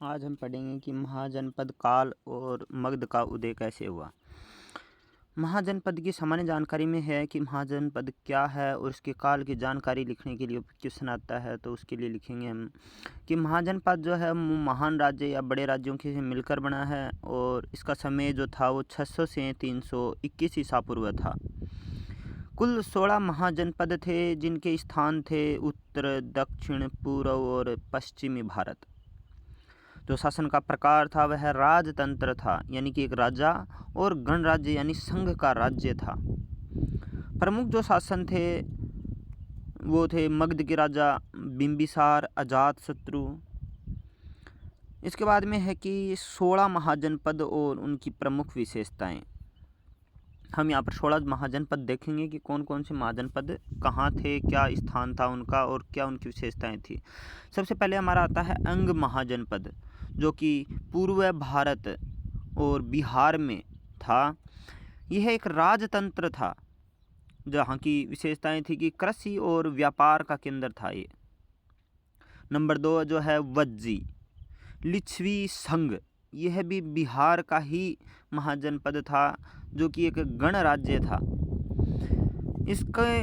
आज हम पढ़ेंगे कि महाजनपद काल और मगध का उदय कैसे हुआ। महाजनपद की सामान्य जानकारी में है कि महाजनपद क्या है और उसके काल की जानकारी लिखने के लिए क्वेश्चन आता है, तो उसके लिए लिखेंगे हम कि महाजनपद जो है महान राज्य या बड़े राज्यों के से मिलकर बना है और इसका समय जो था वो 600 से 321 ईसा पूर्व था। कुल 16 महाजनपद थे जिनके स्थान थे उत्तर, दक्षिण, पूर्व और पश्चिमी भारत। जो शासन का प्रकार था वह राजतंत्र था, यानी कि एक राजा और गणराज्य यानी संघ का राज्य था। प्रमुख जो शासन थे वो थे मगध के राजा बिंबिसार, अजातशत्रु। इसके बाद में है कि 16 महाजनपद और उनकी प्रमुख विशेषताएं। हम यहाँ पर 16 महाजनपद देखेंगे कि कौन कौन से महाजनपद कहाँ थे, क्या स्थान था उनका और क्या उनकी विशेषताएं थी। सबसे पहले हमारा आता है अंग महाजनपद, जो कि पूर्व भारत और बिहार में था। यह एक राजतंत्र था जहाँ की विशेषताएं थी कि कृषि और व्यापार का केंद्र था ये। नंबर 2 जो है वज्जी लिच्छवी संघ, यह भी बिहार का ही महाजनपद था जो कि एक गणराज्य था। इसके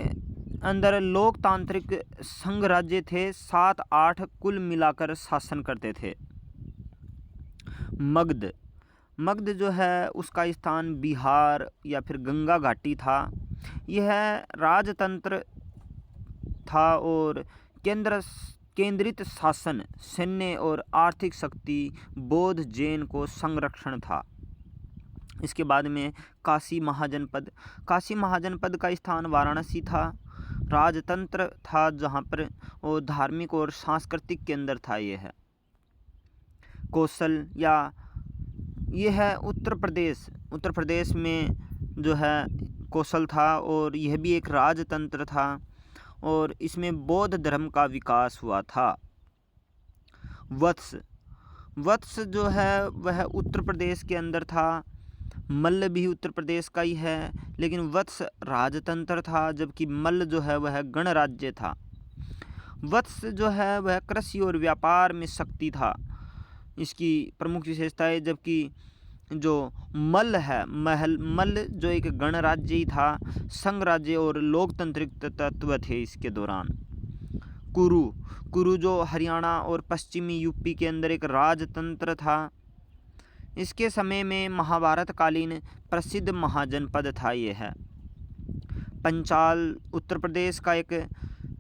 अंदर लोकतांत्रिक संघ राज्य थे, 7-8 कुल मिलाकर शासन करते थे। मगध जो है उसका स्थान बिहार या फिर गंगा घाटी था। यह राजतंत्र था और केंद्रित शासन, सैन्य और आर्थिक शक्ति, बौद्ध जैन को संरक्षण था। इसके बाद में काशी महाजनपद का स्थान वाराणसी था। राजतंत्र था जहाँ पर वो धार्मिक और सांस्कृतिक केंद्र था। यह है कौशल या यह है उत्तर प्रदेश में जो है कौशल था और यह भी एक राजतंत्र था और इसमें बौद्ध धर्म का विकास हुआ था। वत्स जो है वह उत्तर प्रदेश के अंदर था। मल्ल भी उत्तर प्रदेश का ही है, लेकिन वत्स राजतंत्र था जबकि मल्ल जो है वह गणराज्य था। वत्स जो है वह कृषि और व्यापार में शक्ति था, इसकी प्रमुख विशेषता है। जबकि जो मल्ल जो एक गणराज्य ही था, संघ राज्य और लोकतांत्रिक तत्व थे इसके दौरान। कुरु जो हरियाणा और पश्चिमी यूपी के अंदर एक राजतंत्र था। इसके समय में महाभारत कालीन प्रसिद्ध महाजनपद था। यह है पंचाल उत्तर प्रदेश का एक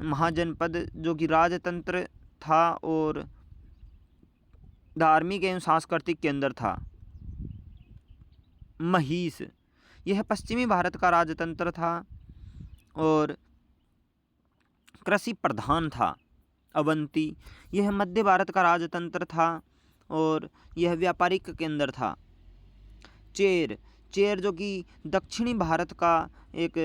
महाजनपद जो कि राजतंत्र था और धार्मिक एवं सांस्कृतिक केंद्र था। महिष यह पश्चिमी भारत का राजतंत्र था और कृषि प्रधान था। अवंती यह मध्य भारत का राजतंत्र था और यह व्यापारिक केंद्र था। चेर जो कि दक्षिणी भारत का एक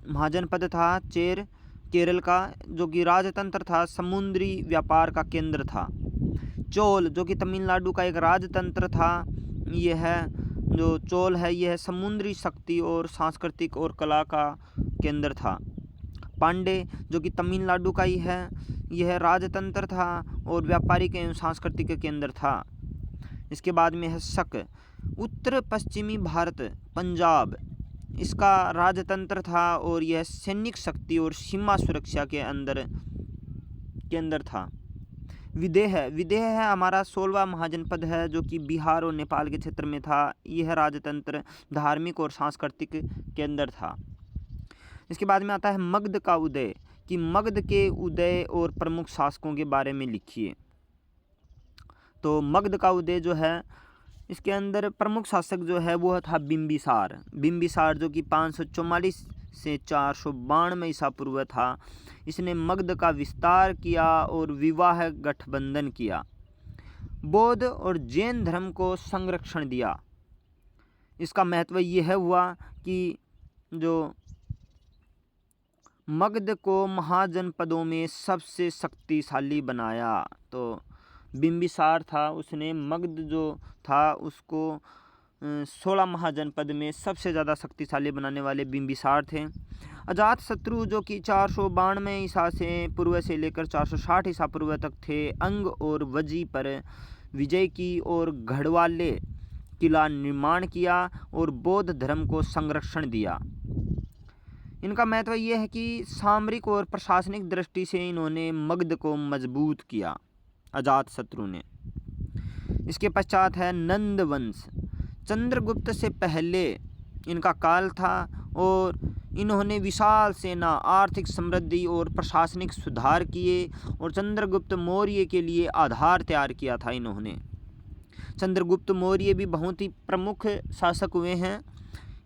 महाजनपद था। चेर केरल का जो कि राजतंत्र था, समुद्री व्यापार का केंद्र था। चोल जो कि तमिलनाडु का एक राजतंत्र था। यह जो चोल है यह समुद्री शक्ति और सांस्कृतिक और कला का केंद्र था। पांडे जो कि तमिलनाडु का ही है, यह राजतंत्र था और व्यापारिक एवं सांस्कृतिक केंद्र था। इसके बाद में है शक उत्तर पश्चिमी भारत, पंजाब, इसका राजतंत्र था और यह सैनिक शक्ति और सीमा सुरक्षा के अंदर केंद्र था। विदेह है हमारा 16वां महाजनपद है जो कि बिहार और नेपाल के क्षेत्र में था। यह राजतंत्र, धार्मिक और सांस्कृतिक केंद्र था। इसके बाद में आता है मगध का उदय, कि मगध के उदय और प्रमुख शासकों के बारे में लिखिए। तो मगध का उदय जो है इसके अंदर प्रमुख शासक जो है वो था बिंबिसार जो कि 544 से 492 ईसा पूर्व था। इसने मगध का विस्तार किया और विवाह गठबंधन किया, बौद्ध और जैन धर्म को संरक्षण दिया। इसका महत्व यह हुआ कि जो मगध को महाजनपदों में सबसे शक्तिशाली बनाया। तो बिंबिसार था, उसने मगध जो था उसको 16 महाजनपद में सबसे ज़्यादा शक्तिशाली बनाने वाले बिंबिसार थे। अजातशत्रु जो कि 492 ईसा से पूर्व से लेकर 460 ईसा पूर्व तक थे, अंग और वजी पर विजय की और गढ़वाले किला निर्माण किया और बौद्ध धर्म को संरक्षण दिया। इनका महत्व ये है कि सामरिक और प्रशासनिक दृष्टि से इन्होंने मगध को मजबूत किया, अजातशत्रु ने। इसके पश्चात है नंद वंश। चंद्रगुप्त से पहले इनका काल था और इन्होंने विशाल सेना, आर्थिक समृद्धि और प्रशासनिक सुधार किए और चंद्रगुप्त मौर्य के लिए आधार तैयार किया था इन्होंने। चंद्रगुप्त मौर्य भी बहुत ही प्रमुख शासक हुए हैं।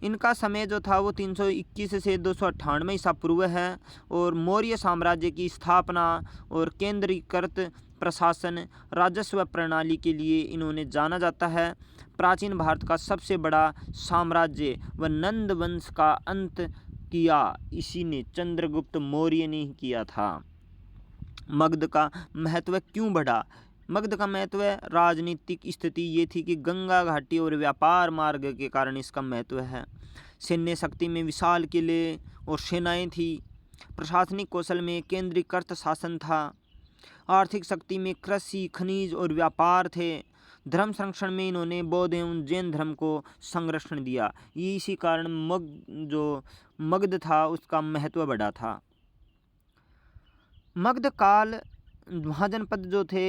इनका समय जो था वो 321 से 298 ईसा पूर्व है और मौर्य साम्राज्य की स्थापना और केंद्रीकृत प्रशासन, राजस्व प्रणाली के लिए इन्होंने जाना जाता है। प्राचीन भारत का सबसे बड़ा साम्राज्य व नंद वंश का अंत किया इसी ने, चंद्रगुप्त मौर्य ने ही किया था। मगध का महत्व क्यों बढ़ा? मगध का महत्व राजनीतिक स्थिति ये थी कि गंगा घाटी और व्यापार मार्ग के कारण इसका महत्व है। सैन्य शक्ति में विशाल किले और सेनाएं थी। प्रशासनिक कौशल में केंद्रीकृत शासन था। आर्थिक शक्ति में कृषि, खनिज और व्यापार थे। धर्म संरक्षण में इन्होंने बौद्ध एवं जैन धर्म को संरक्षण दिया। इसी कारण मगध था उसका महत्व बढ़ा था। मगध काल महाजनपद जो थे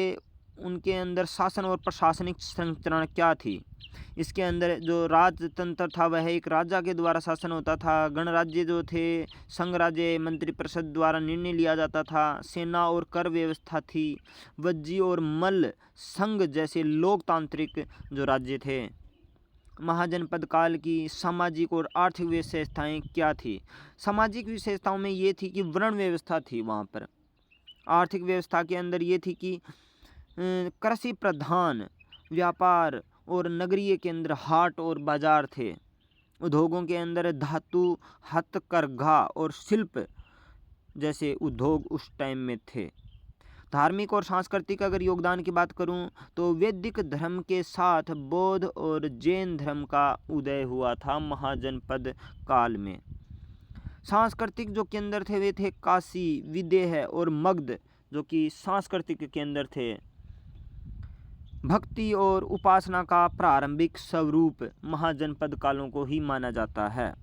उनके अंदर शासन और प्रशासनिक संरचना क्या थी? इसके अंदर जो राजतंत्र था वह एक राजा के द्वारा शासन होता था। गणराज्य जो थे संघ राज्य मंत्रिपरिषद द्वारा निर्णय लिया जाता था। सेना और कर व्यवस्था थी। वज्जी और मल्ल संघ जैसे लोकतांत्रिक जो राज्य थे। महाजनपद काल की सामाजिक और आर्थिक विशेषताएं क्या थी? सामाजिक विशेषताओं में ये थी कि वर्ण व्यवस्था थी वहाँ पर। आर्थिक व्यवस्था के अंदर ये थी कि कृषि प्रधान व्यापार और नगरीय के अंदर हाट और बाजार थे। उद्योगों के अंदर धातु, हथकरघा और शिल्प जैसे उद्योग उस टाइम में थे। धार्मिक और सांस्कृतिक अगर योगदान की बात करूं तो वैदिक धर्म के साथ बौद्ध और जैन धर्म का उदय हुआ था महाजनपद काल में। सांस्कृतिक जो केंद्र थे वे थे काशी, विदेह और मगध जो कि सांस्कृतिक केंद्र थे। भक्ति और उपासना का प्रारंभिक स्वरूप महाजनपद कालों को ही माना जाता है।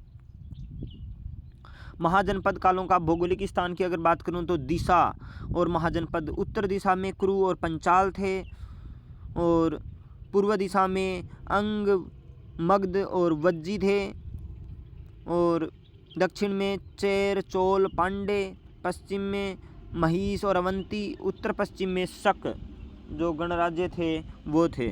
महाजनपद कालों का भौगोलिक स्थान की अगर बात करूं तो दिशा और महाजनपद उत्तर दिशा में कुरु और पंचाल थे और पूर्व दिशा में अंग, मगध और वज्जी थे और दक्षिण में चेर, चोल, पांडे, पश्चिम में महिष और अवंती, उत्तर पश्चिम में शक जो गणराज्य थे वो थे।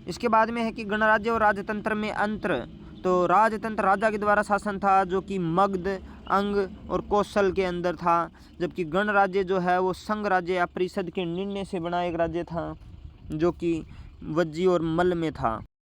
इसके बाद में है कि गणराज्य और राजतंत्र में अंतर। तो राजतंत्र राजा के द्वारा शासन था जो कि मगध, अंग और कौशल के अंदर था, जबकि गणराज्य जो है वो संघ राज्य या परिषद के निर्णय से बना एक राज्य था जो कि वज्जी और मल्ल में था।